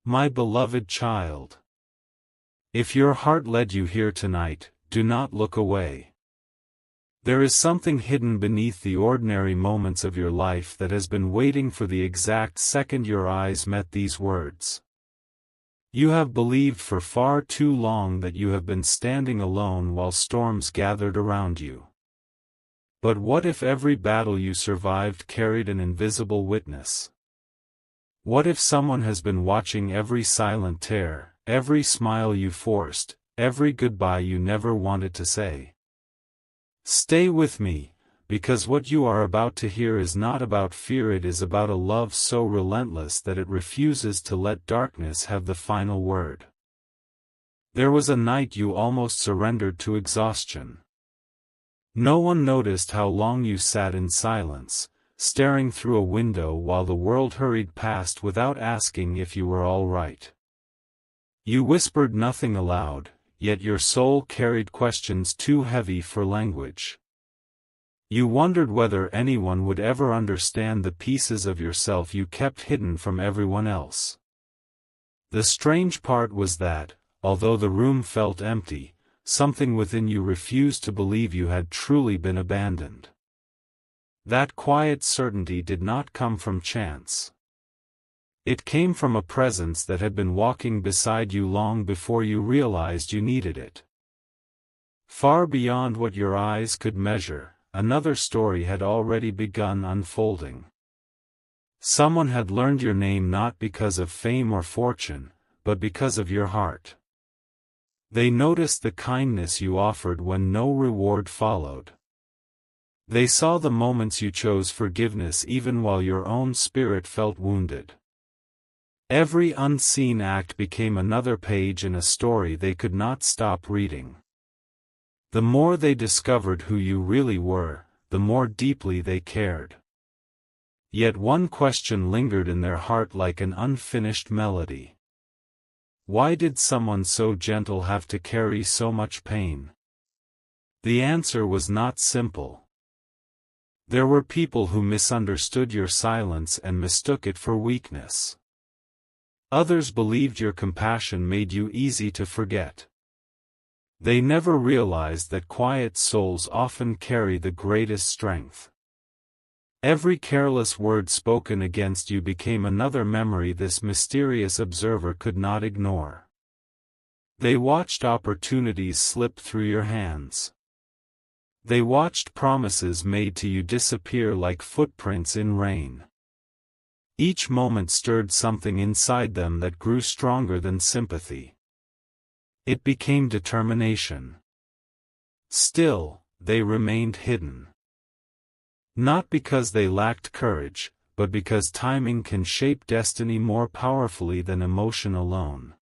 My beloved child. If your heart led you here tonight, do not look away. There is something hidden beneath the ordinary moments of your life that has been waiting for the exact second your eyes met these words. You have believed for far too long that you have been standing alone while storms gathered around you. But what if every battle you survived carried an invisible witness? What if someone has been watching every silent tear, every smile you forced, every goodbye you never wanted to say? Stay with me, because what you are about to hear is not about fear, it is about a love so relentless that it refuses to let darkness have the final word. There was a night you almost surrendered to exhaustion. No one noticed how long you sat in silence, staring through a window while the world hurried past without asking if you were all right. You whispered nothing aloud, yet your soul carried questions too heavy for language. You wondered whether anyone would ever understand the pieces of yourself you kept hidden from everyone else. The strange part was that, although the room felt empty, something within you refused to believe you had truly been abandoned. That quiet certainty did not come from chance. It came from a presence that had been walking beside you long before you realized you needed it. Far beyond what your eyes could measure, another story had already begun unfolding. Someone had learned your name not because of fame or fortune, but because of your heart. They noticed the kindness you offered when no reward followed. They saw the moments you chose forgiveness even while your own spirit felt wounded. Every unseen act became another page in a story they could not stop reading. The more they discovered who you really were, the more deeply they cared. Yet one question lingered in their heart like an unfinished melody. Why did someone so gentle have to carry so much pain? The answer was not simple. There were people who misunderstood your silence and mistook it for weakness. Others believed your compassion made you easy to forget. They never realized that quiet souls often carry the greatest strength. Every careless word spoken against you became another memory this mysterious observer could not ignore. They watched opportunities slip through your hands. They watched promises made to you disappear like footprints in rain. Each moment stirred something inside them that grew stronger than sympathy. It became determination. Still, they remained hidden. Not because they lacked courage, but because timing can shape destiny more powerfully than emotion alone.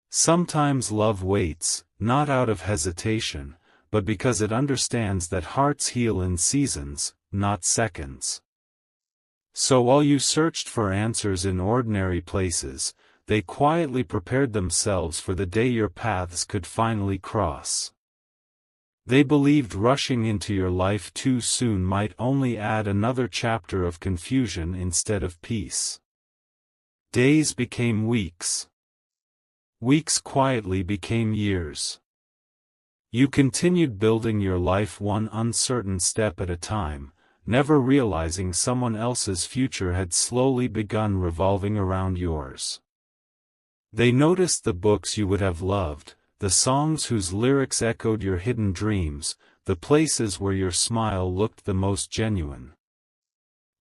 Sometimes love waits, not out of hesitation, but because it understands that hearts heal in seasons, not seconds. So while you searched for answers in ordinary places, they quietly prepared themselves for the day your paths could finally cross. They believed rushing into your life too soon might only add another chapter of confusion instead of peace. Days became weeks. Weeks quietly became years. You continued building your life one uncertain step at a time, never realizing someone else's future had slowly begun revolving around yours. They noticed the books you would have loved, the songs whose lyrics echoed your hidden dreams, the places where your smile looked the most genuine.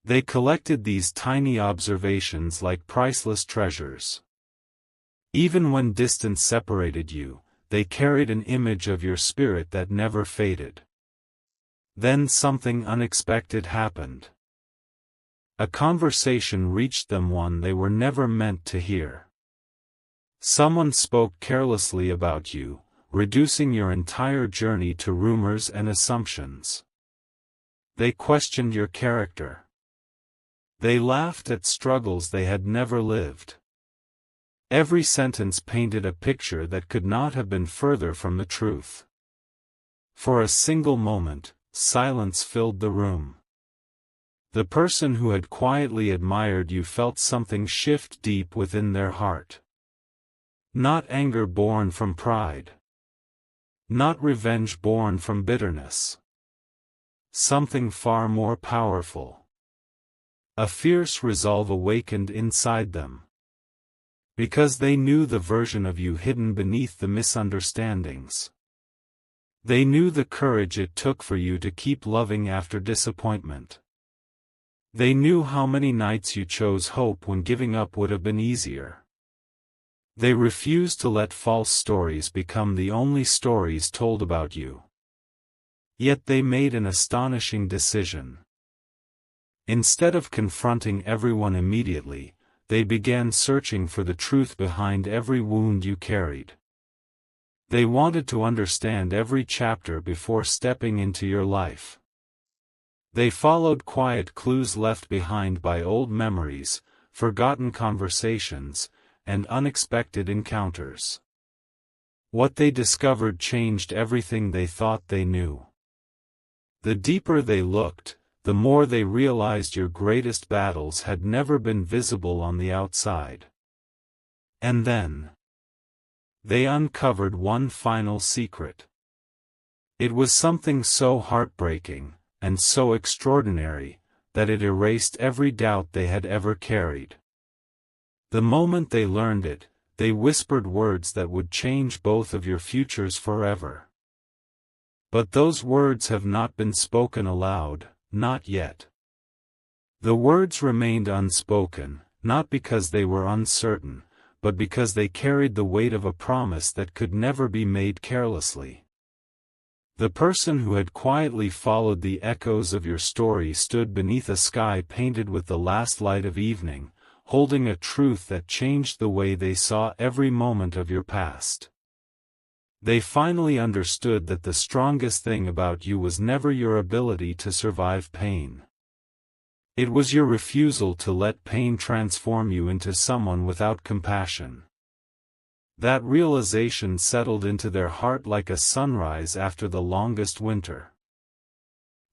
They collected these tiny observations like priceless treasures. Even when distance separated you, they carried an image of your spirit that never faded. Then something unexpected happened. A conversation reached them, one they were never meant to hear. Someone spoke carelessly about you, reducing your entire journey to rumors and assumptions. They questioned your character. They laughed at struggles they had never lived. Every sentence painted a picture that could not have been further from the truth. For a single moment, silence filled the room. The person who had quietly admired you felt something shift deep within their heart. Not anger born from pride. Not revenge born from bitterness. Something far more powerful. A fierce resolve awakened inside them. Because they knew the version of you hidden beneath the misunderstandings. They knew the courage it took for you to keep loving after disappointment. They knew how many nights you chose hope when giving up would have been easier. They refused to let false stories become the only stories told about you. Yet they made an astonishing decision. Instead of confronting everyone immediately, they began searching for the truth behind every wound you carried. They wanted to understand every chapter before stepping into your life. They followed quiet clues left behind by old memories, forgotten conversations, and unexpected encounters. What they discovered changed everything they thought they knew. The deeper they looked, the more they realized your greatest battles had never been visible on the outside. And then, they uncovered one final secret. It was something so heartbreaking, and so extraordinary, that it erased every doubt they had ever carried. The moment they learned it, they whispered words that would change both of your futures forever. But those words have not been spoken aloud, not yet. The words remained unspoken, not because they were uncertain, but because they carried the weight of a promise that could never be made carelessly. The person who had quietly followed the echoes of your story stood beneath a sky painted with the last light of evening, holding a truth that changed the way they saw every moment of your past. They finally understood that the strongest thing about you was never your ability to survive pain. It was your refusal to let pain transform you into someone without compassion. That realization settled into their heart like a sunrise after the longest winter.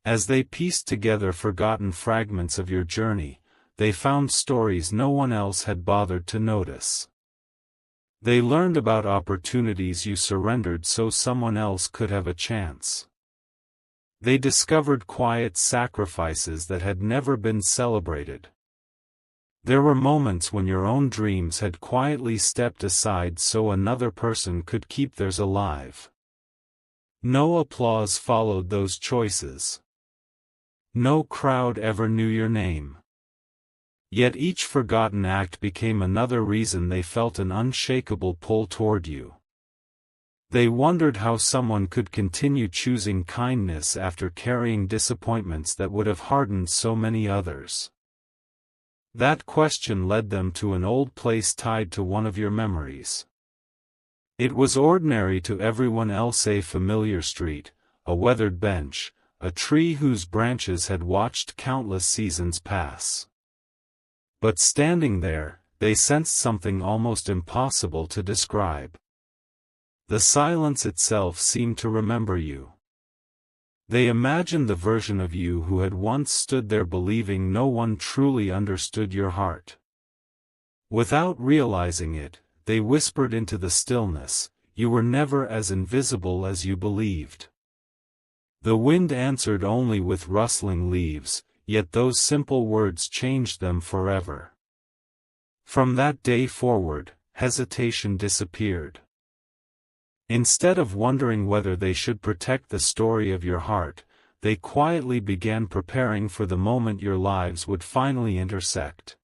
As they pieced together forgotten fragments of your journey, they found stories no one else had bothered to notice. They learned about opportunities you surrendered so someone else could have a chance. They discovered quiet sacrifices that had never been celebrated. There were moments when your own dreams had quietly stepped aside so another person could keep theirs alive. No applause followed those choices. No crowd ever knew your name. Yet each forgotten act became another reason they felt an unshakable pull toward you. They wondered how someone could continue choosing kindness after carrying disappointments that would have hardened so many others. That question led them to an old place tied to one of your memories. It was ordinary to everyone else, a familiar street, a weathered bench, a tree whose branches had watched countless seasons pass. But standing there, they sensed something almost impossible to describe. The silence itself seemed to remember you. They imagined the version of you who had once stood there believing no one truly understood your heart. Without realizing it, they whispered into the stillness, "You were never as invisible as you believed." The wind answered only with rustling leaves, yet those simple words changed them forever. From that day forward, hesitation disappeared. Instead of wondering whether they should protect the story of your heart, they quietly began preparing for the moment your lives would finally intersect.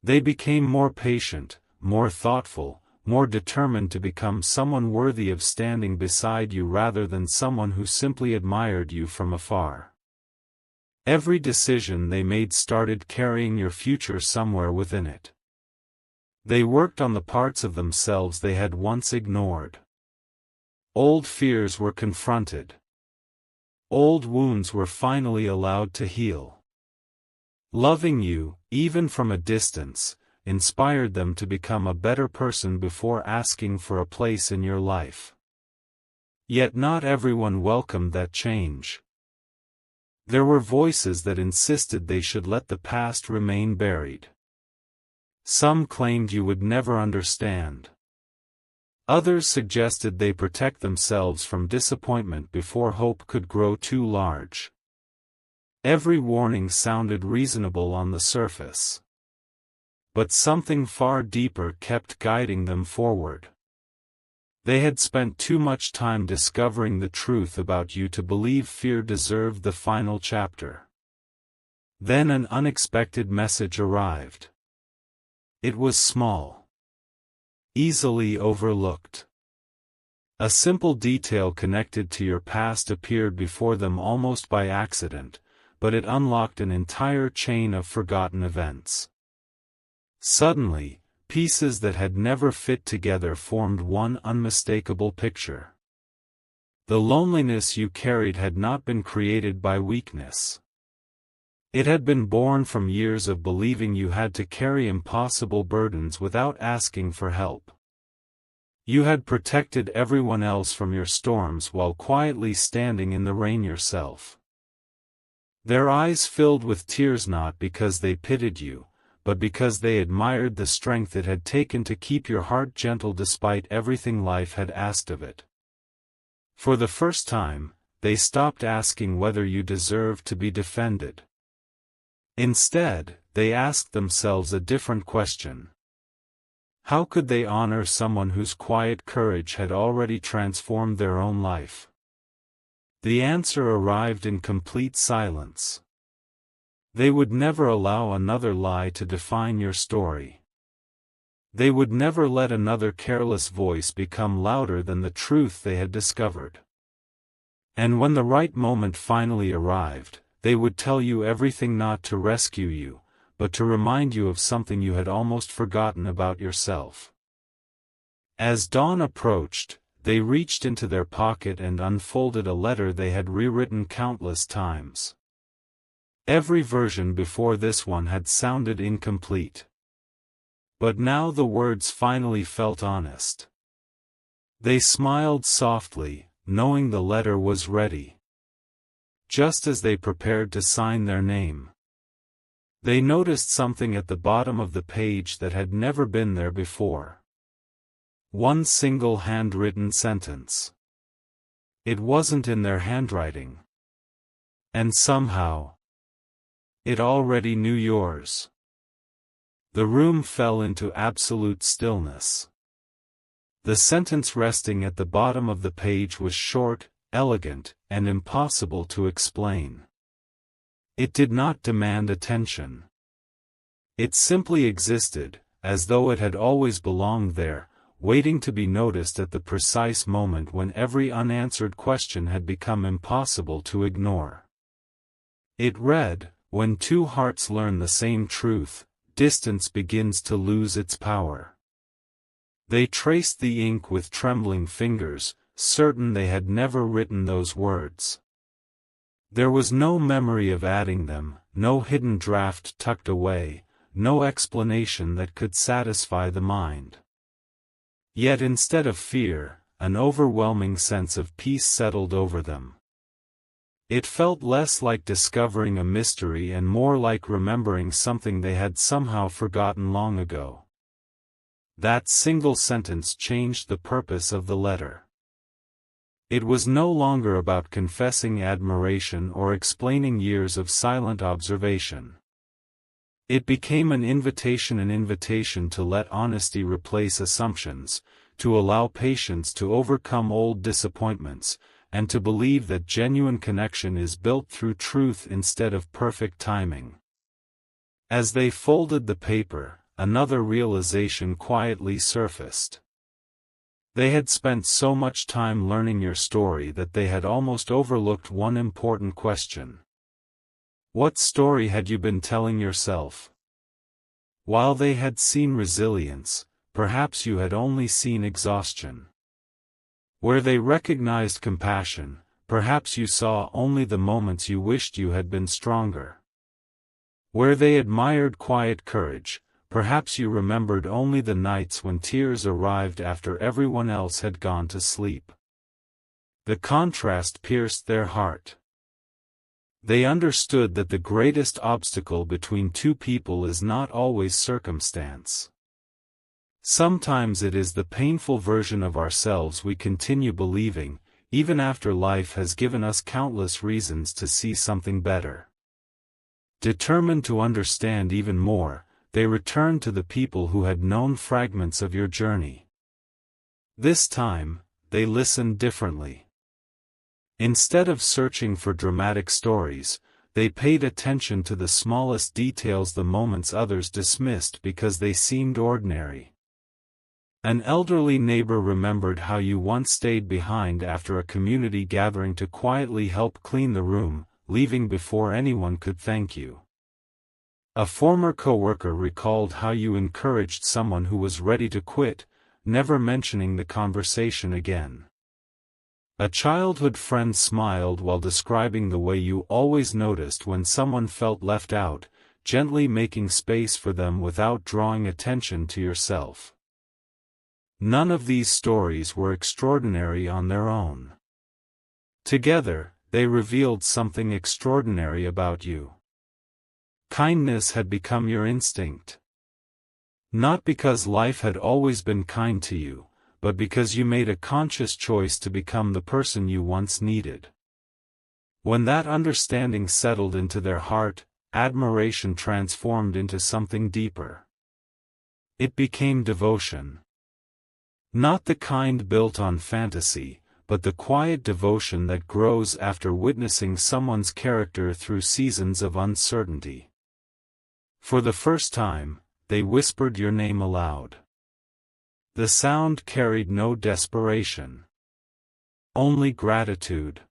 They became more patient, more thoughtful, more determined to become someone worthy of standing beside you rather than someone who simply admired you from afar. Every decision they made started carrying your future somewhere within it. They worked on the parts of themselves they had once ignored. Old fears were confronted. Old wounds were finally allowed to heal. Loving you, even from a distance, inspired them to become a better person before asking for a place in your life. Yet not everyone welcomed that change. There were voices that insisted they should let the past remain buried. Some claimed you would never understand. Others suggested they protect themselves from disappointment before hope could grow too large. Every warning sounded reasonable on the surface. But something far deeper kept guiding them forward. They had spent too much time discovering the truth about you to believe fear deserved the final chapter. Then an unexpected message arrived. It was small. Easily overlooked. A simple detail connected to your past appeared before them almost by accident, but it unlocked an entire chain of forgotten events. Suddenly, pieces that had never fit together formed one unmistakable picture. The loneliness you carried had not been created by weakness. It had been born from years of believing you had to carry impossible burdens without asking for help. You had protected everyone else from your storms while quietly standing in the rain yourself. Their eyes filled with tears not because they pitied you, but because they admired the strength it had taken to keep your heart gentle despite everything life had asked of it. For the first time, they stopped asking whether you deserved to be defended. Instead, they asked themselves a different question. How could they honor someone whose quiet courage had already transformed their own life? The answer arrived in complete silence. They would never allow another lie to define your story. They would never let another careless voice become louder than the truth they had discovered. And when the right moment finally arrived, they would tell you everything not to rescue you, but to remind you of something you had almost forgotten about yourself. As dawn approached, they reached into their pocket and unfolded a letter they had rewritten countless times. Every version before this one had sounded incomplete. But now the words finally felt honest. They smiled softly, knowing the letter was ready. Just as they prepared to sign their name, they noticed something at the bottom of the page that had never been there before. One single handwritten sentence. It wasn't in their handwriting. And somehow, it already knew yours. The room fell into absolute stillness. The sentence resting at the bottom of the page was short, elegant, and impossible to explain. It did not demand attention. It simply existed, as though it had always belonged there, waiting to be noticed at the precise moment when every unanswered question had become impossible to ignore. It read, "When two hearts learn the same truth, distance begins to lose its power." They traced the ink with trembling fingers, certain they had never written those words. There was no memory of adding them, no hidden draft tucked away, no explanation that could satisfy the mind. Yet instead of fear, an overwhelming sense of peace settled over them. It felt less like discovering a mystery and more like remembering something they had somehow forgotten long ago. That single sentence changed the purpose of the letter. It was no longer about confessing admiration or explaining years of silent observation. It became an invitation to let honesty replace assumptions, to allow patience to overcome old disappointments, and to believe that genuine connection is built through truth instead of perfect timing. As they folded the paper, another realization quietly surfaced. They had spent so much time learning your story that they had almost overlooked one important question. What story had you been telling yourself? While they had seen resilience, perhaps you had only seen exhaustion. Where they recognized compassion, perhaps you saw only the moments you wished you had been stronger. Where they admired quiet courage, perhaps you remembered only the nights when tears arrived after everyone else had gone to sleep. The contrast pierced their heart. They understood that the greatest obstacle between two people is not always circumstance. Sometimes it is the painful version of ourselves we continue believing, even after life has given us countless reasons to see something better. Determined to understand even more, they returned to the people who had known fragments of your journey. This time, they listened differently. Instead of searching for dramatic stories, they paid attention to the smallest details, the moments others dismissed because they seemed ordinary. An elderly neighbor remembered how you once stayed behind after a community gathering to quietly help clean the room, leaving before anyone could thank you. A former coworker recalled how you encouraged someone who was ready to quit, never mentioning the conversation again. A childhood friend smiled while describing the way you always noticed when someone felt left out, gently making space for them without drawing attention to yourself. None of these stories were extraordinary on their own. Together, they revealed something extraordinary about you. Kindness had become your instinct. Not because life had always been kind to you, but because you made a conscious choice to become the person you once needed. When that understanding settled into their heart, admiration transformed into something deeper. It became devotion. Not the kind built on fantasy, but the quiet devotion that grows after witnessing someone's character through seasons of uncertainty. For the first time, they whispered your name aloud. The sound carried no desperation. Only gratitude.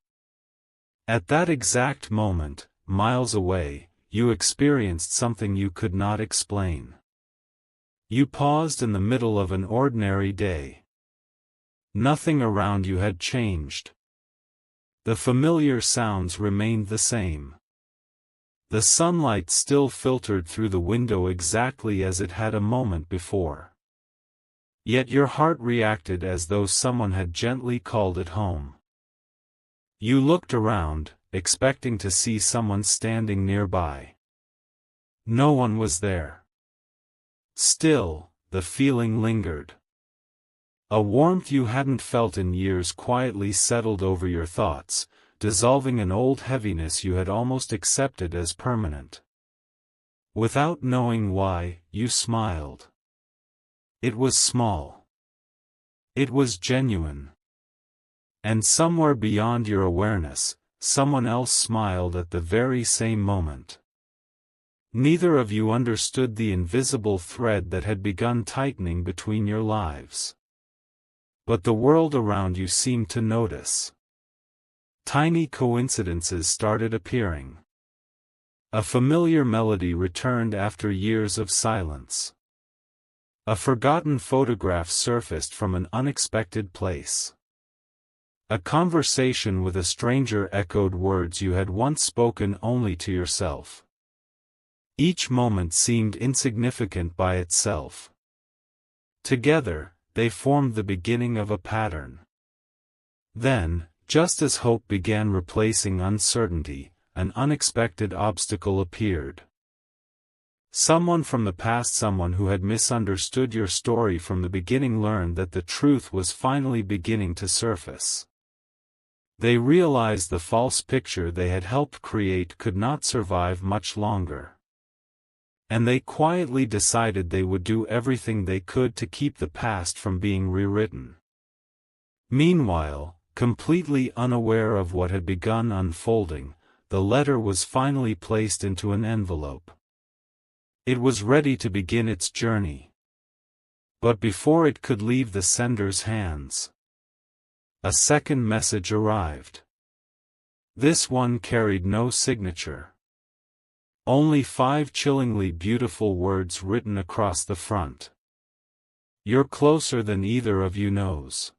At that exact moment, miles away, you experienced something you could not explain. You paused in the middle of an ordinary day. Nothing around you had changed. The familiar sounds remained the same. The sunlight still filtered through the window exactly as it had a moment before. Yet your heart reacted as though someone had gently called it home. You looked around, expecting to see someone standing nearby. No one was there. Still, the feeling lingered. A warmth you hadn't felt in years quietly settled over your thoughts, dissolving an old heaviness you had almost accepted as permanent. Without knowing why, you smiled. It was small. It was genuine. And somewhere beyond your awareness, someone else smiled at the very same moment. Neither of you understood the invisible thread that had begun tightening between your lives. But the world around you seemed to notice. Tiny coincidences started appearing. A familiar melody returned after years of silence. A forgotten photograph surfaced from an unexpected place. A conversation with a stranger echoed words you had once spoken only to yourself. Each moment seemed insignificant by itself. Together, they formed the beginning of a pattern. Then, just as hope began replacing uncertainty, an unexpected obstacle appeared. Someone from the past, someone who had misunderstood your story from the beginning, learned that the truth was finally beginning to surface. They realized the false picture they had helped create could not survive much longer. And they quietly decided they would do everything they could to keep the past from being rewritten. Meanwhile, completely unaware of what had begun unfolding, the letter was finally placed into an envelope. It was ready to begin its journey. But before it could leave the sender's hands, a second message arrived. This one carried no signature. Only 5 chillingly beautiful words written across the front. You're closer than either of you knows.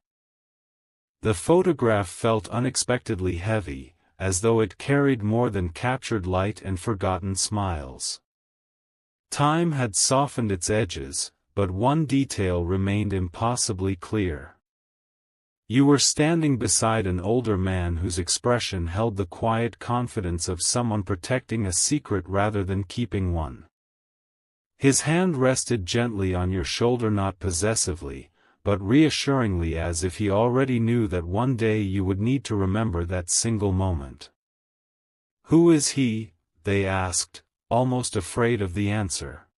The photograph felt unexpectedly heavy, as though it carried more than captured light and forgotten smiles. Time had softened its edges, but one detail remained impossibly clear. You were standing beside an older man whose expression held the quiet confidence of someone protecting a secret rather than keeping one. His hand rested gently on your shoulder, not possessively, but reassuringly, as if he already knew that one day you would need to remember that single moment. "Who is he?" they asked, almost afraid of the answer.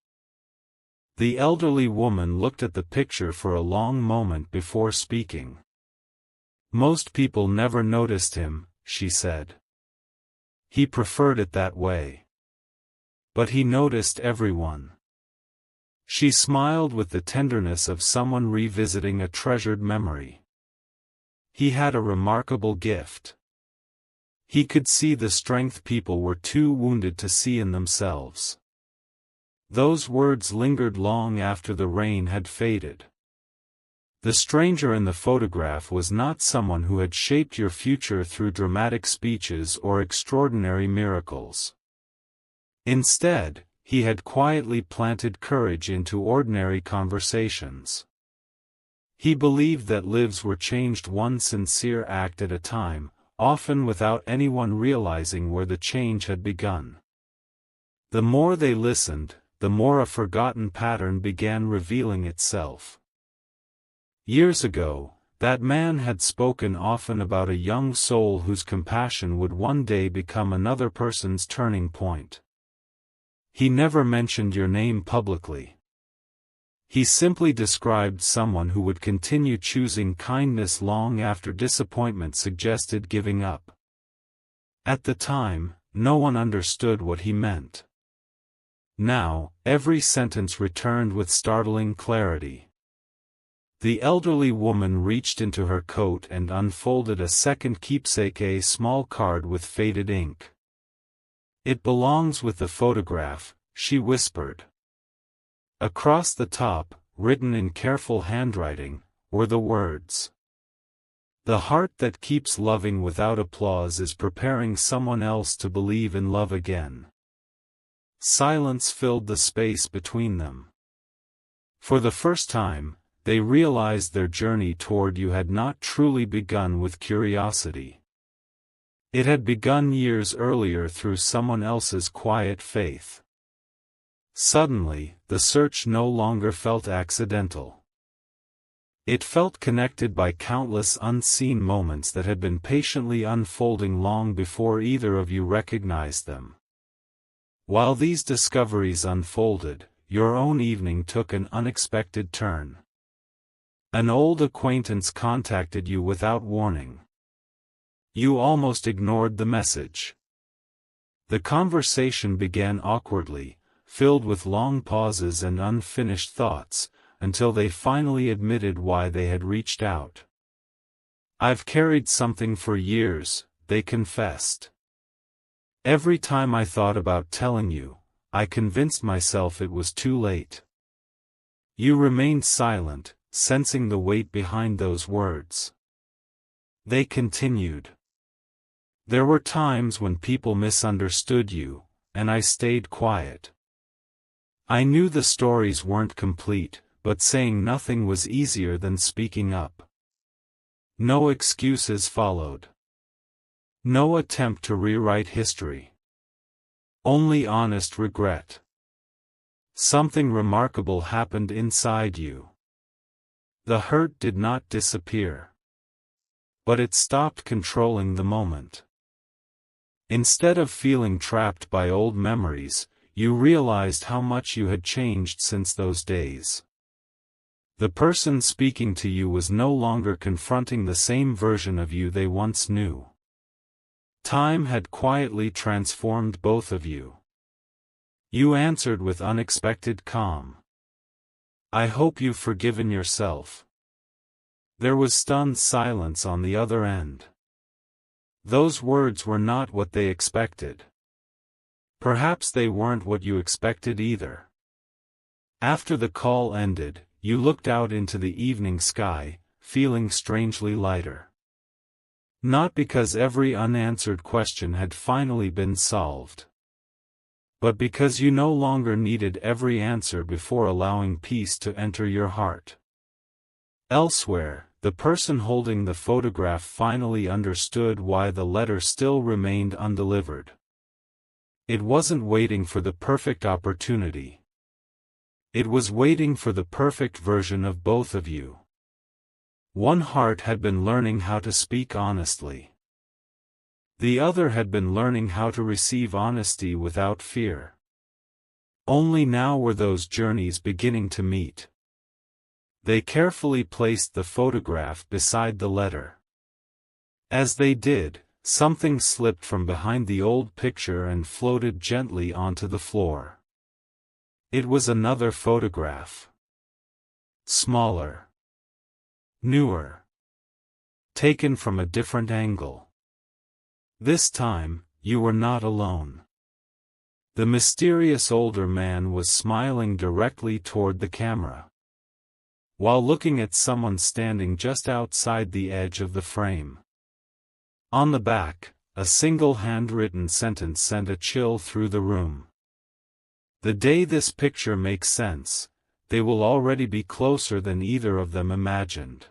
The elderly woman looked at the picture for a long moment before speaking. "Most people never noticed him," she said. "He preferred it that way. But he noticed everyone." She smiled with the tenderness of someone revisiting a treasured memory. "He had a remarkable gift. He could see the strength people were too wounded to see in themselves." Those words lingered long after the rain had faded. The stranger in the photograph was not someone who had shaped your future through dramatic speeches or extraordinary miracles. Instead, he had quietly planted courage into ordinary conversations. He believed that lives were changed one sincere act at a time, often without anyone realizing where the change had begun. The more they listened, the more a forgotten pattern began revealing itself. Years ago, that man had spoken often about a young soul whose compassion would one day become another person's turning point. He never mentioned your name publicly. He simply described someone who would continue choosing kindness long after disappointment suggested giving up. At the time, no one understood what he meant. Now, every sentence returned with startling clarity. The elderly woman reached into her coat and unfolded a second keepsake, a small card with faded ink. "It belongs with the photograph," she whispered. Across the top, written in careful handwriting, were the words, "The heart that keeps loving without applause is preparing someone else to believe in love again." Silence filled the space between them. For the first time, they realized their journey toward you had not truly begun with curiosity. It had begun years earlier through someone else's quiet faith. Suddenly, the search no longer felt accidental. It felt connected by countless unseen moments that had been patiently unfolding long before either of you recognized them. While these discoveries unfolded, your own evening took an unexpected turn. An old acquaintance contacted you without warning. You almost ignored the message. The conversation began awkwardly, filled with long pauses and unfinished thoughts, until they finally admitted why they had reached out. "I've carried something for years," they confessed. "Every time I thought about telling you, I convinced myself it was too late." You remained silent, sensing the weight behind those words. They continued. "There were times when people misunderstood you, and I stayed quiet. I knew the stories weren't complete, but saying nothing was easier than speaking up. No excuses followed. No attempt to rewrite history. Only honest regret. Something remarkable happened inside you. The hurt did not disappear. But it stopped controlling the moment. Instead of feeling trapped by old memories, you realized how much you had changed since those days. The person speaking to you was no longer confronting the same version of you they once knew. Time had quietly transformed both of you. You answered with unexpected calm. "I hope you've forgiven yourself." There was stunned silence on the other end. Those words were not what they expected. Perhaps they weren't what you expected either. After the call ended, you looked out into the evening sky, feeling strangely lighter. Not because every unanswered question had finally been solved, but because you no longer needed every answer before allowing peace to enter your heart. Elsewhere, the person holding the photograph finally understood why the letter still remained undelivered. It wasn't waiting for the perfect opportunity. It was waiting for the perfect version of both of you. One heart had been learning how to speak honestly. The other had been learning how to receive honesty without fear. Only now were those journeys beginning to meet. They carefully placed the photograph beside the letter. As they did, something slipped from behind the old picture and floated gently onto the floor. It was another photograph. Smaller. Newer. Taken from a different angle. This time, you were not alone. The mysterious older man was smiling directly toward the camera, while looking at someone standing just outside the edge of the frame. On the back, a single handwritten sentence sent a chill through the room. The day this picture makes sense, they will already be closer than either of them imagined.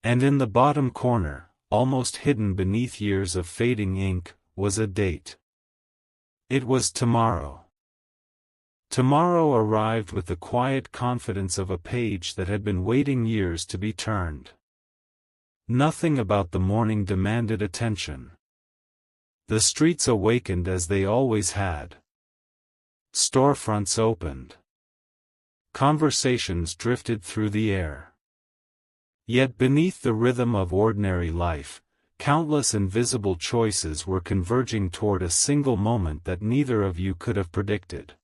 And in the bottom corner, almost hidden beneath years of fading ink, was a date. It was tomorrow. Tomorrow arrived with the quiet confidence of a page that had been waiting years to be turned. Nothing about the morning demanded attention. The streets awakened as they always had. Storefronts opened. Conversations drifted through the air. Yet beneath the rhythm of ordinary life, countless invisible choices were converging toward a single moment that neither of you could have predicted.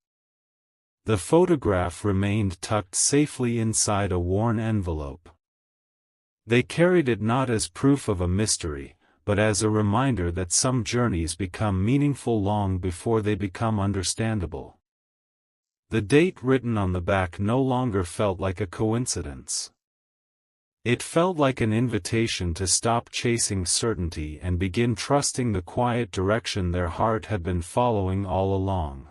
The photograph remained tucked safely inside a worn envelope. They carried it not as proof of a mystery, but as a reminder that some journeys become meaningful long before they become understandable. The date written on the back no longer felt like a coincidence. It felt like an invitation to stop chasing certainty and begin trusting the quiet direction their heart had been following all along.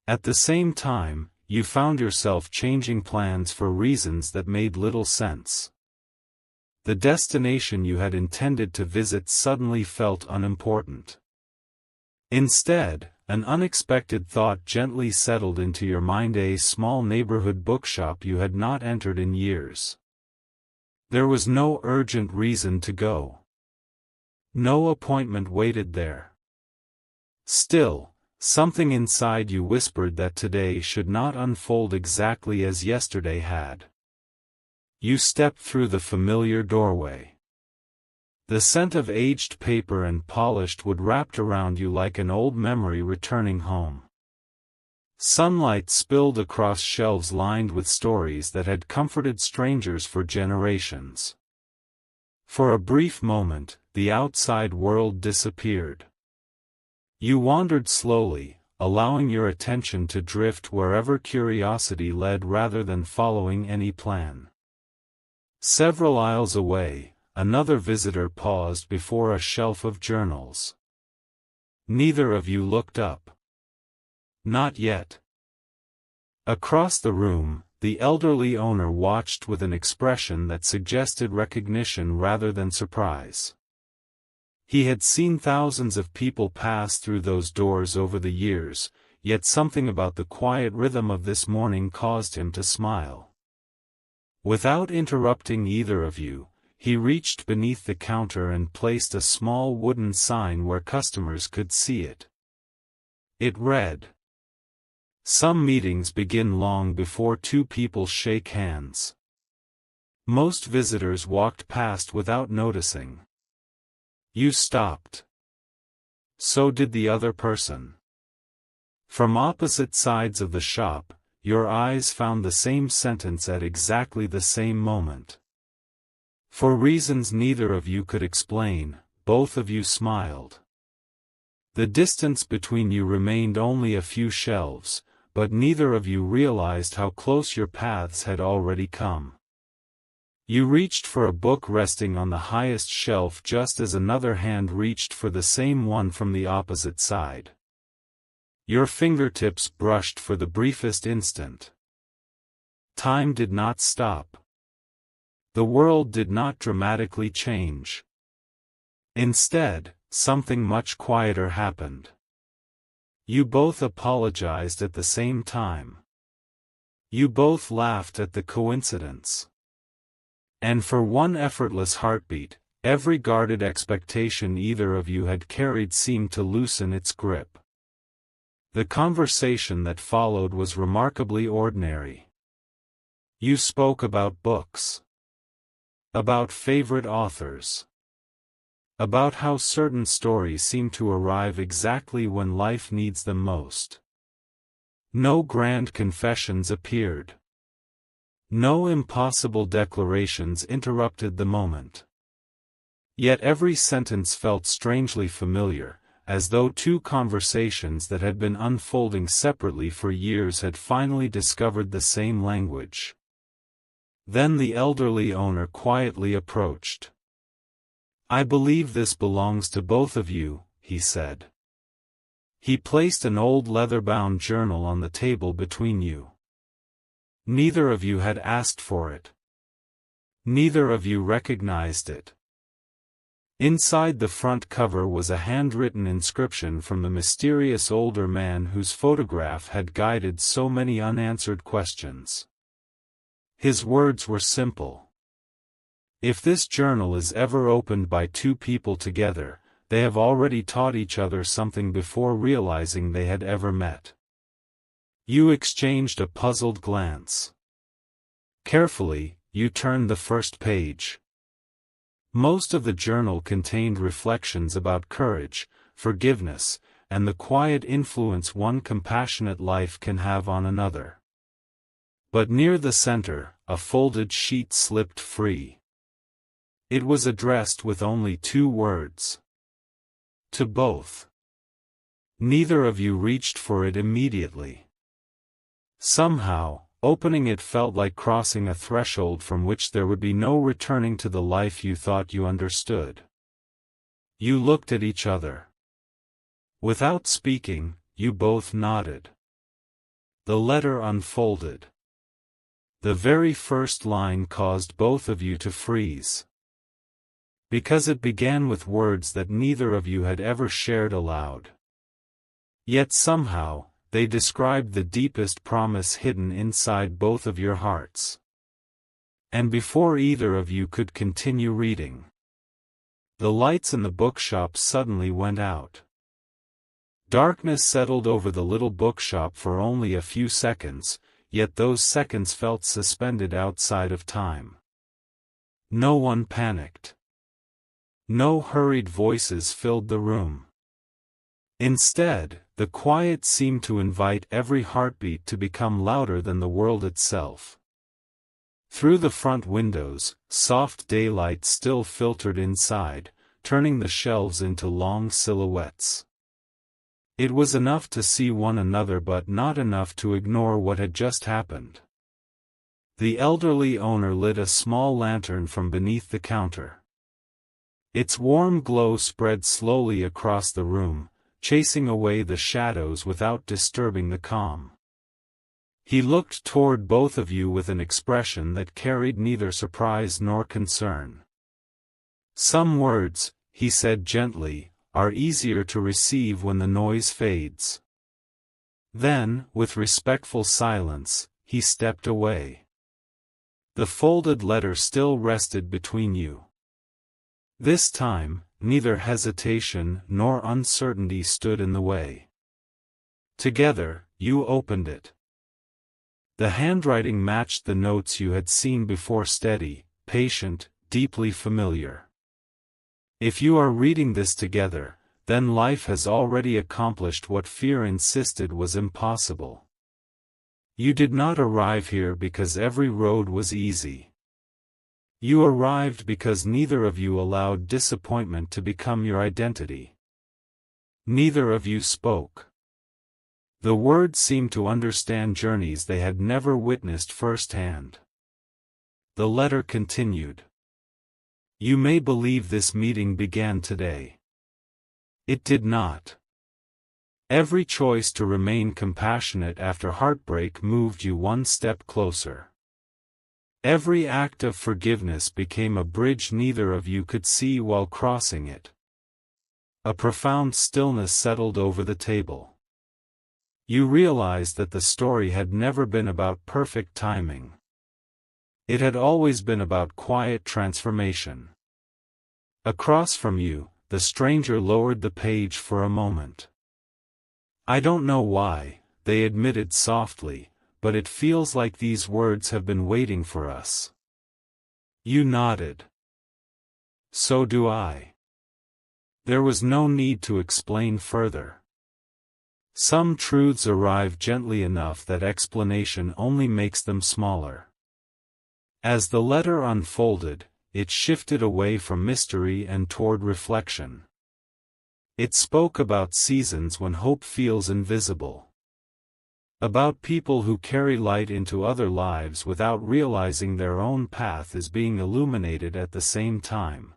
At the same time, you found yourself changing plans for reasons that made little sense. The destination you had intended to visit suddenly felt unimportant. Instead, an unexpected thought gently settled into your mind: a small neighborhood bookshop you had not entered in years. There was no urgent reason to go. No appointment waited there. Still, something inside you whispered that today should not unfold exactly as yesterday had. You stepped through the familiar doorway. The scent of aged paper and polished wood wrapped around you like an old memory returning home. Sunlight spilled across shelves lined with stories that had comforted strangers for generations. For a brief moment, the outside world disappeared. You wandered slowly, allowing your attention to drift wherever curiosity led rather than following any plan. Several aisles away, another visitor paused before a shelf of journals. Neither of you looked up. Not yet. Across the room, the elderly owner watched with an expression that suggested recognition rather than surprise. He had seen thousands of people pass through those doors over the years, yet something about the quiet rhythm of this morning caused him to smile. Without interrupting either of you, he reached beneath the counter and placed a small wooden sign where customers could see it. It read, "Some meetings begin long before two people shake hands." Most visitors walked past without noticing. You stopped. So did the other person. From opposite sides of the shop, your eyes found the same sentence at exactly the same moment. For reasons neither of you could explain, both of you smiled. The distance between you remained only a few shelves, but neither of you realized how close your paths had already come. You reached for a book resting on the highest shelf just as another hand reached for the same one from the opposite side. Your fingertips brushed for the briefest instant. Time did not stop. the world did not dramatically change. Instead, something much quieter happened. You both apologized at the same time. You both laughed at the coincidence. And for one effortless heartbeat, every guarded expectation either of you had carried seemed to loosen its grip. The conversation that followed was remarkably ordinary. You spoke about books. About favorite authors. About how certain stories seem to arrive exactly when life needs them most. No grand confessions appeared. No impossible declarations interrupted the moment. Yet every sentence felt strangely familiar, as though two conversations that had been unfolding separately for years had finally discovered the same language. Then the elderly owner quietly approached. "I believe this belongs to both of you," he said. He placed an old leather-bound journal on the table between you. Neither of you had asked for it. Neither of you recognized it. Inside the front cover was a handwritten inscription from the mysterious older man whose photograph had guided so many unanswered questions. His words were simple. "If this journal is ever opened by two people together, they have already taught each other something before realizing they had ever met." You exchanged a puzzled glance. Carefully, you turned the first page. Most of the journal contained reflections about courage, forgiveness, and the quiet influence one compassionate life can have on another. But near the center, a folded sheet slipped free. It was addressed with only 2 words. To both. Neither of you reached for it immediately. Somehow, opening it felt like crossing a threshold from which there would be no returning to the life you thought you understood. You looked at each other. Without speaking, you both nodded. The letter unfolded. The very first line caused both of you to freeze. Because it began with words that neither of you had ever shared aloud. Yet somehow, they described the deepest promise hidden inside both of your hearts. And before either of you could continue reading, the lights in the bookshop suddenly went out. Darkness settled over the little bookshop for only a few seconds, yet those seconds felt suspended outside of time. No one panicked. No hurried voices filled the room. Instead, the quiet seemed to invite every heartbeat to become louder than the world itself. Through the front windows, soft daylight still filtered inside, turning the shelves into long silhouettes. It was enough to see one another but not enough to ignore what had just happened. The elderly owner lit a small lantern from beneath the counter. Its warm glow spread slowly across the room, chasing away the shadows without disturbing the calm. He looked toward both of you with an expression that carried neither surprise nor concern. "Some words," he said gently, "are easier to receive when the noise fades." Then, with respectful silence, he stepped away. The folded letter still rested between you. This time, neither hesitation nor uncertainty stood in the way. Together, you opened it. The handwriting matched the notes you had seen before, steady, patient, deeply familiar. If you are reading this together, then life has already accomplished what fear insisted was impossible. You did not arrive here because every road was easy. You arrived because neither of you allowed disappointment to become your identity. Neither of you spoke. The words seemed to understand journeys they had never witnessed firsthand. The letter continued. You may believe this meeting began today. It did not. Every choice to remain compassionate after heartbreak moved you one step closer. Every act of forgiveness became a bridge neither of you could see while crossing it. A profound stillness settled over the table. You realized that the story had never been about perfect timing. It had always been about quiet transformation. Across from you, the stranger lowered the page for a moment. "I don't know why," they admitted softly, "but it feels like these words have been waiting for us." You nodded. "So do I." There was no need to explain further. Some truths arrive gently enough that explanation only makes them smaller. As the letter unfolded, it shifted away from mystery and toward reflection. It spoke about seasons when hope feels invisible. About people who carry light into other lives without realizing their own path is being illuminated at the same time.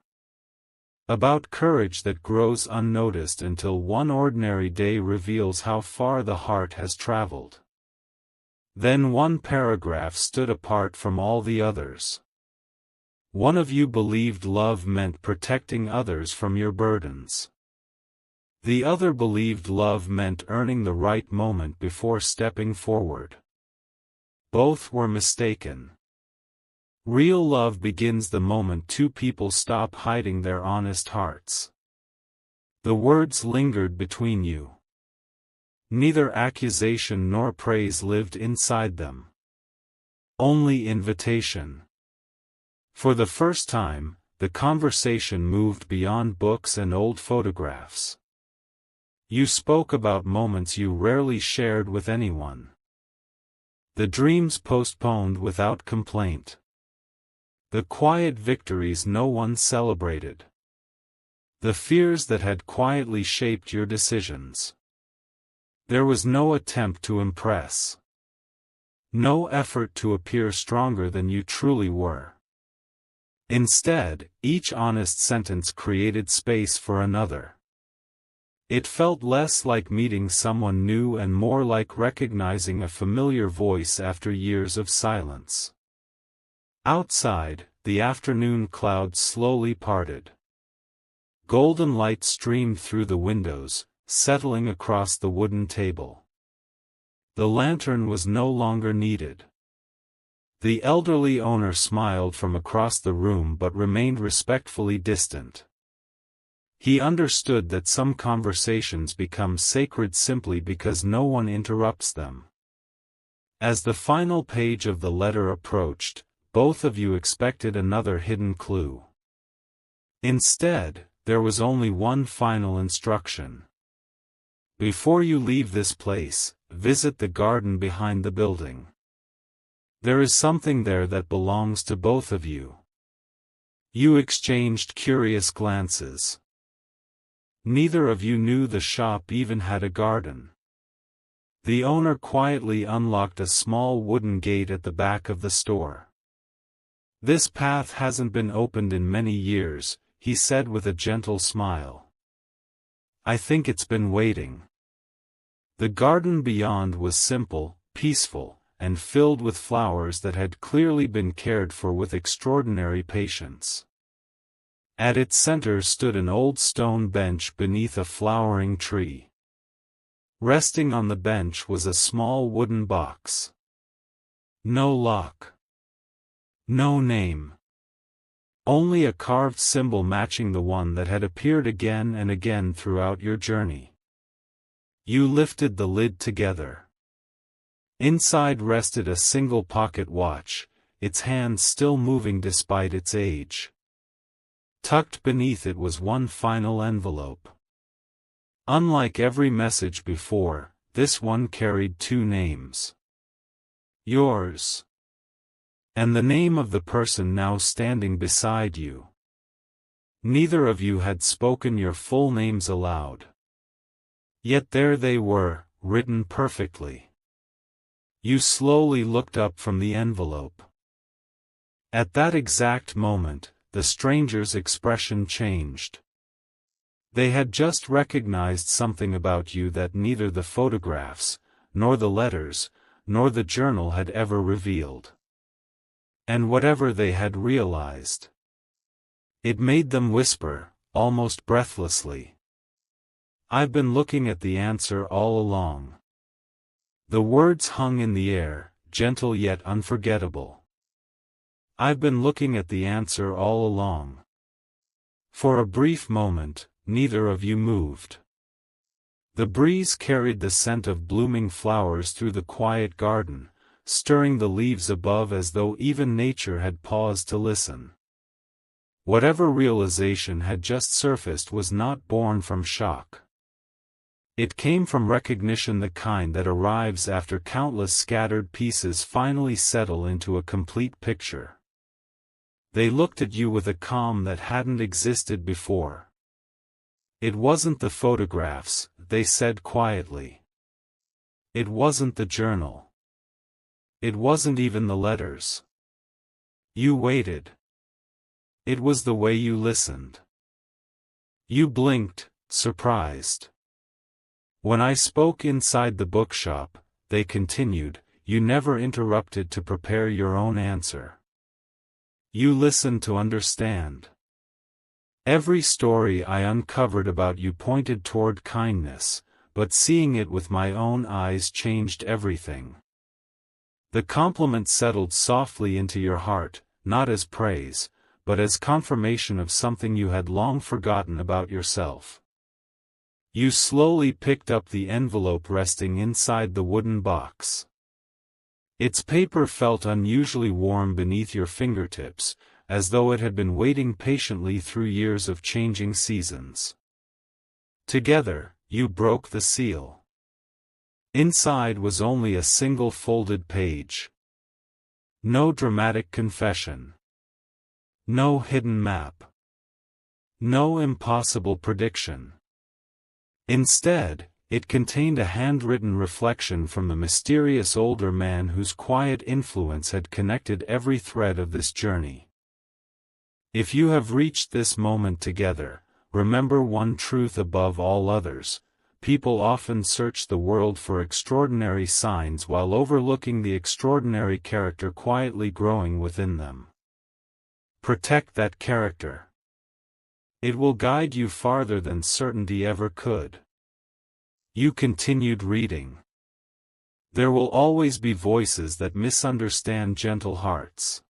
About courage that grows unnoticed until one ordinary day reveals how far the heart has traveled. Then one paragraph stood apart from all the others. One of you believed love meant protecting others from your burdens. The other believed love meant earning the right moment before stepping forward. Both were mistaken. Real love begins the moment two people stop hiding their honest hearts. The words lingered between you. Neither accusation nor praise lived inside them. Only invitation. For the first time, the conversation moved beyond books and old photographs. You spoke about moments you rarely shared with anyone. The dreams postponed without complaint. The quiet victories no one celebrated. The fears that had quietly shaped your decisions. There was no attempt to impress. No effort to appear stronger than you truly were. Instead, each honest sentence created space for another. It felt less like meeting someone new and more like recognizing a familiar voice after years of silence. Outside, the afternoon clouds slowly parted. Golden light streamed through the windows, settling across the wooden table. The lantern was no longer needed. The elderly owner smiled from across the room but remained respectfully distant. He understood that some conversations become sacred simply because no one interrupts them. As the final page of the letter approached, both of you expected another hidden clue. Instead, there was only one final instruction. Before you leave this place, visit the garden behind the building. There is something there that belongs to both of you. You exchanged curious glances. Neither of you knew the shop even had a garden. The owner quietly unlocked a small wooden gate at the back of the store. "This path hasn't been opened in many years," he said with a gentle smile. "I think it's been waiting." The garden beyond was simple, peaceful, and filled with flowers that had clearly been cared for with extraordinary patience. At its center stood an old stone bench beneath a flowering tree. Resting on the bench was a small wooden box. No lock. No name. Only a carved symbol matching the one that had appeared again and again throughout your journey. You lifted the lid together. Inside rested a single pocket watch, its hands still moving despite its age. Tucked beneath it was one final envelope. Unlike every message before, this one carried two names. Yours. And the name of the person now standing beside you. Neither of you had spoken your full names aloud. Yet there they were, written perfectly. You slowly looked up from the envelope. At that exact moment, the stranger's expression changed. They had just recognized something about you that neither the photographs, nor the letters, nor the journal had ever revealed. And whatever they had realized, it made them whisper, almost breathlessly, "I've been looking at the answer all along." The words hung in the air, gentle yet unforgettable. "I've been looking at the answer all along." For a brief moment, neither of you moved. The breeze carried the scent of blooming flowers through the quiet garden, stirring the leaves above as though even nature had paused to listen. Whatever realization had just surfaced was not born from shock. It came from recognition, the kind that arrives after countless scattered pieces finally settle into a complete picture. They looked at you with a calm that hadn't existed before. "It wasn't the photographs," they said quietly. "It wasn't the journal. It wasn't even the letters. You waited. It was the way you listened. You blinked, surprised. When I spoke inside the bookshop," they continued, "you never interrupted to prepare your own answer. You listened to understand. Every story I uncovered about you pointed toward kindness, but seeing it with my own eyes changed everything." The compliment settled softly into your heart, not as praise, but as confirmation of something you had long forgotten about yourself. You slowly picked up the envelope resting inside the wooden box. Its paper felt unusually warm beneath your fingertips, as though it had been waiting patiently through years of changing seasons. Together, you broke the seal. Inside was only a single folded page. No dramatic confession. No hidden map. No impossible prediction. Instead, it contained a handwritten reflection from the mysterious older man whose quiet influence had connected every thread of this journey. "If you have reached this moment together, remember one truth above all others: people often search the world for extraordinary signs while overlooking the extraordinary character quietly growing within them. Protect that character. It will guide you farther than certainty ever could." You continued reading. "There will always be voices that misunderstand gentle hearts.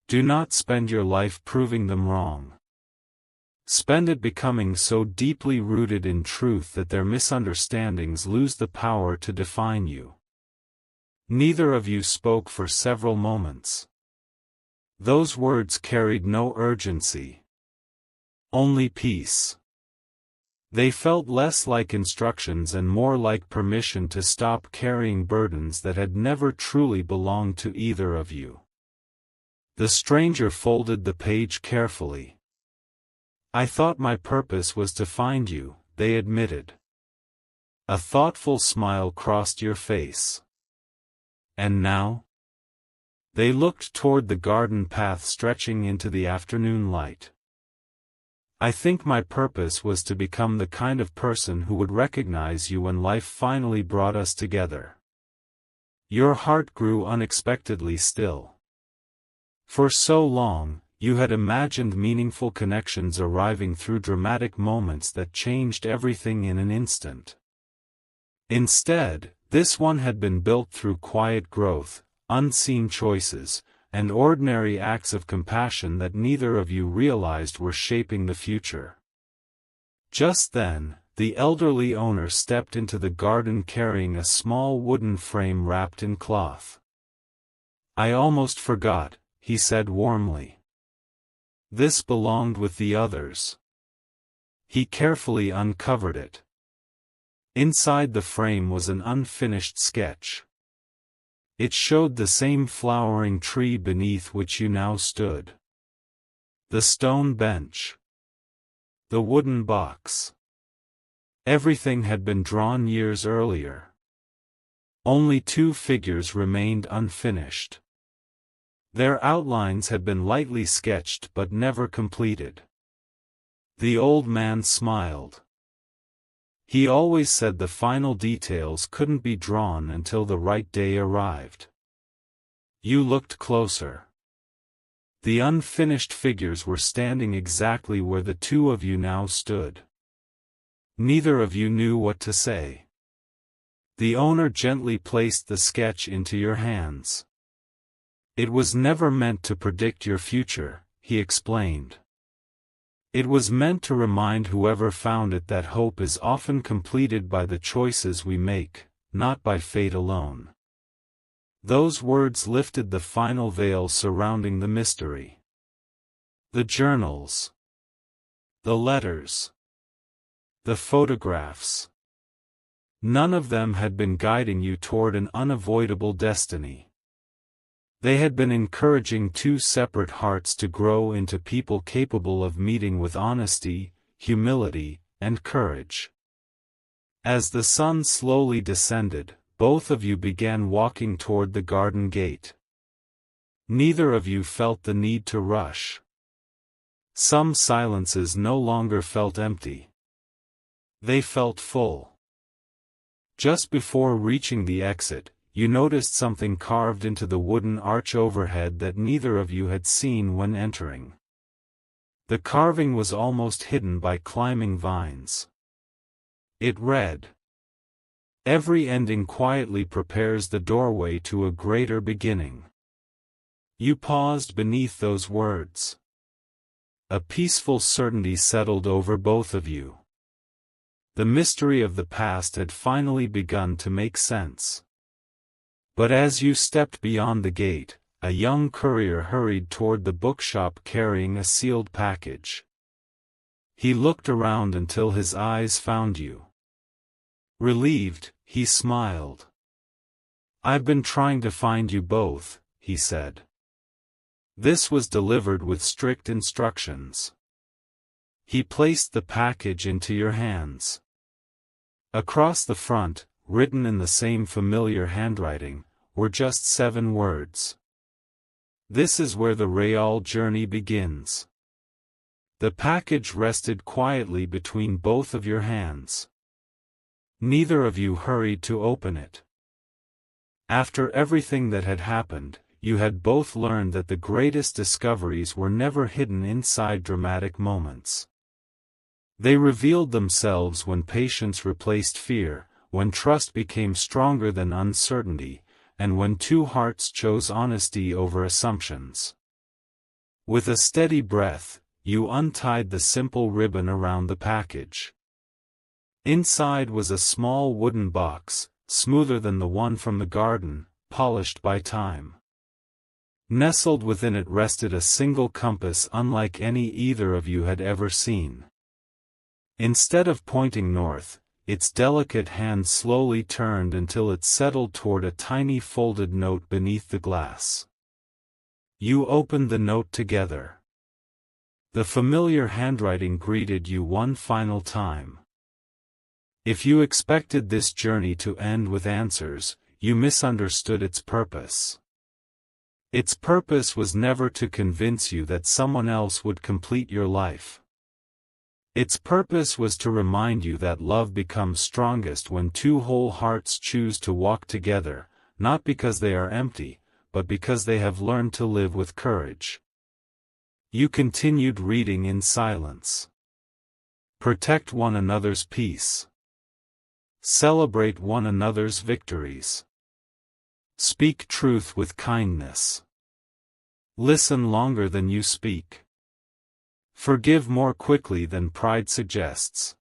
Do not spend your life proving them wrong. Spend it becoming so deeply rooted in truth that their misunderstandings lose the power to define you." Neither of you spoke for several moments. Those words carried no urgency. Only peace. They felt less like instructions and more like permission to stop carrying burdens that had never truly belonged to either of you. The stranger folded the page carefully. "I thought my purpose was to find you," they admitted. A thoughtful smile crossed your face. "And now?" They looked toward the garden path stretching into the afternoon light. "I think my purpose was to become the kind of person who would recognize you when life finally brought us together." Your heart grew unexpectedly still. For so long, you had imagined meaningful connections arriving through dramatic moments that changed everything in an instant. Instead, this one had been built through quiet growth, unseen choices, and ordinary acts of compassion that neither of you realized were shaping the future. Just then, the elderly owner stepped into the garden carrying a small wooden frame wrapped in cloth. "I almost forgot," he said warmly. "This belonged with the others." He carefully uncovered it. Inside the frame was an unfinished sketch. It showed the same flowering tree beneath which you now stood. The stone bench. The wooden box. Everything had been drawn years earlier. Only two figures remained unfinished. Their outlines had been lightly sketched but never completed. The old man smiled. He always said the final details couldn't be drawn until the right day arrived. You looked closer. The unfinished figures were standing exactly where the two of you now stood. Neither of you knew what to say. The owner gently placed the sketch into your hands. "It was never meant to predict your future," he explained. "It was meant to remind whoever found it that hope is often completed by the choices we make, not by fate alone." Those words lifted the final veil surrounding the mystery. The journals. The letters. The photographs. None of them had been guiding you toward an unavoidable destiny. They had been encouraging two separate hearts to grow into people capable of meeting with honesty, humility, and courage. As the sun slowly descended, both of you began walking toward the garden gate. Neither of you felt the need to rush. Some silences no longer felt empty. They felt full. Just before reaching the exit, you noticed something carved into the wooden arch overhead that neither of you had seen when entering. The carving was almost hidden by climbing vines. It read, "Every ending quietly prepares the doorway to a greater beginning." You paused beneath those words. A peaceful certainty settled over both of you. The mystery of the past had finally begun to make sense. But as you stepped beyond the gate, a young courier hurried toward the bookshop carrying a sealed package. He looked around until his eyes found you. Relieved, he smiled. "I've been trying to find you both," he said. This was delivered with strict instructions. He placed the package into your hands. Across the front, written in the same familiar handwriting, were just 7 words. "This is where the Real journey begins." The package rested quietly between both of your hands. Neither of you hurried to open it. After everything that had happened, you had both learned that the greatest discoveries were never hidden inside dramatic moments. They revealed themselves when patience replaced fear, when trust became stronger than uncertainty, and when two hearts chose honesty over assumptions. With a steady breath, you untied the simple ribbon around the package. Inside was a small wooden box, smoother than the one from the garden, polished by time. Nestled within it rested a single compass unlike any either of you had ever seen. Instead of pointing north, its delicate hand slowly turned until it settled toward a tiny folded note beneath the glass. You opened the note together. The familiar handwriting greeted you one final time. If you expected this journey to end with answers, you misunderstood its purpose. Its purpose was never to convince you that someone else would complete your life. Its purpose was to remind you that love becomes strongest when two whole hearts choose to walk together, not because they are empty, but because they have learned to live with courage. You continued reading in silence. Protect one another's peace. Celebrate one another's victories. Speak truth with kindness. Listen longer than you speak. Forgive more quickly than pride suggests.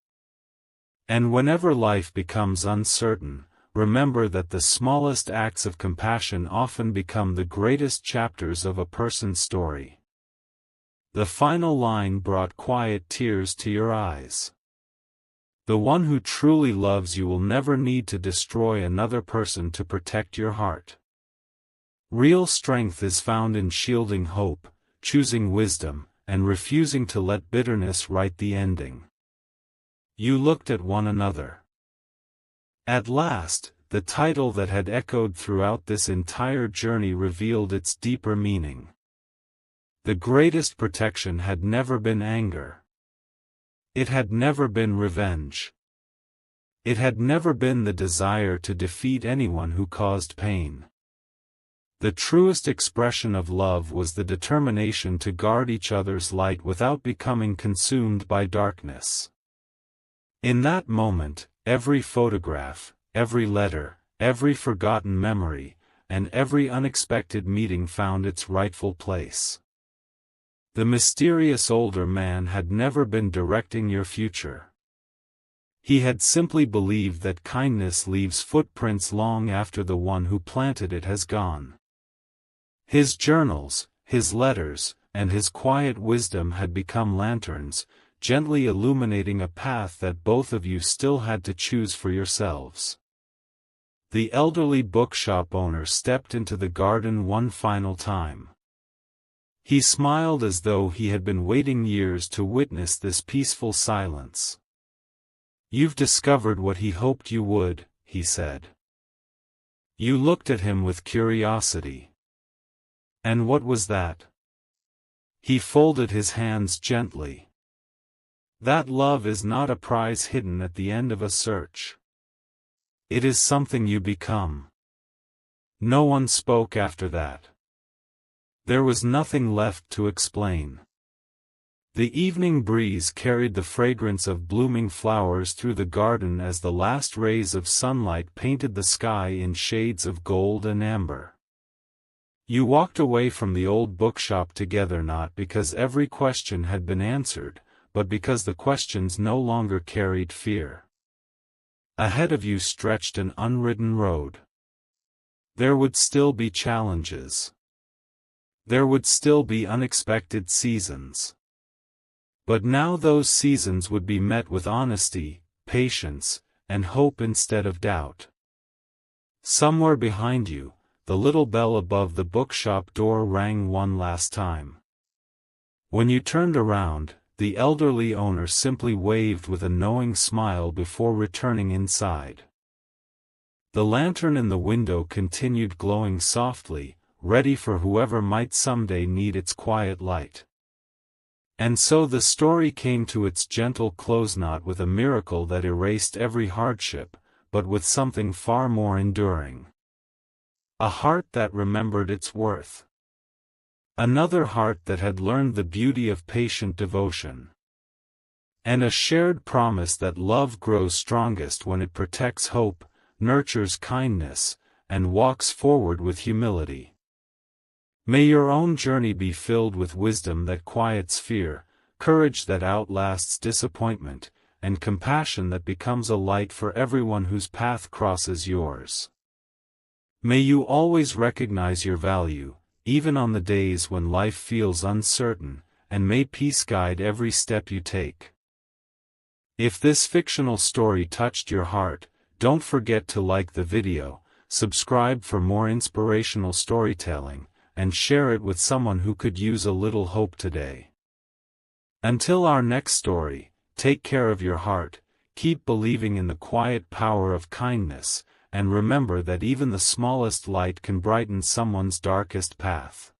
And whenever life becomes uncertain, remember that the smallest acts of compassion often become the greatest chapters of a person's story. The final line brought quiet tears to your eyes. The one who truly loves you will never need to destroy another person to protect your heart. Real strength is found in shielding hope, choosing wisdom, and refusing to let bitterness write the ending. You looked at one another. At last, the title that had echoed throughout this entire journey revealed its deeper meaning. The greatest protection had never been anger. It had never been revenge. It had never been the desire to defeat anyone who caused pain. The truest expression of love was the determination to guard each other's light without becoming consumed by darkness. In that moment, every photograph, every letter, every forgotten memory, and every unexpected meeting found its rightful place. The mysterious older man had never been directing your future. He had simply believed that kindness leaves footprints long after the one who planted it has gone. His journals, his letters, and his quiet wisdom had become lanterns, gently illuminating a path that both of you still had to choose for yourselves. The elderly bookshop owner stepped into the garden one final time. He smiled as though he had been waiting years to witness this peaceful silence. "You've discovered what he hoped you would," he said. You looked at him with curiosity. "And what was that?" He folded his hands gently. "That love is not a prize hidden at the end of a search. It is something you become." No one spoke after that. There was nothing left to explain. The evening breeze carried the fragrance of blooming flowers through the garden as the last rays of sunlight painted the sky in shades of gold and amber. You walked away from the old bookshop together not because every question had been answered, but because the questions no longer carried fear. Ahead of you stretched an unwritten road. There would still be challenges. There would still be unexpected seasons. But now those seasons would be met with honesty, patience, and hope instead of doubt. Somewhere behind you, the little bell above the bookshop door rang one last time. When you turned around, the elderly owner simply waved with a knowing smile before returning inside. The lantern in the window continued glowing softly, ready for whoever might someday need its quiet light. And so the story came to its gentle close, not with a miracle that erased every hardship, but with something far more enduring. A heart that remembered its worth. Another heart that had learned the beauty of patient devotion. And a shared promise that love grows strongest when it protects hope, nurtures kindness, and walks forward with humility. May your own journey be filled with wisdom that quiets fear, courage that outlasts disappointment, and compassion that becomes a light for everyone whose path crosses yours. May you always recognize your value, even on the days when life feels uncertain, and may peace guide every step you take. If this fictional story touched your heart, don't forget to like the video, subscribe for more inspirational storytelling, and share it with someone who could use a little hope today. Until our next story, take care of your heart, keep believing in the quiet power of kindness, and remember that even the smallest light can brighten someone's darkest path.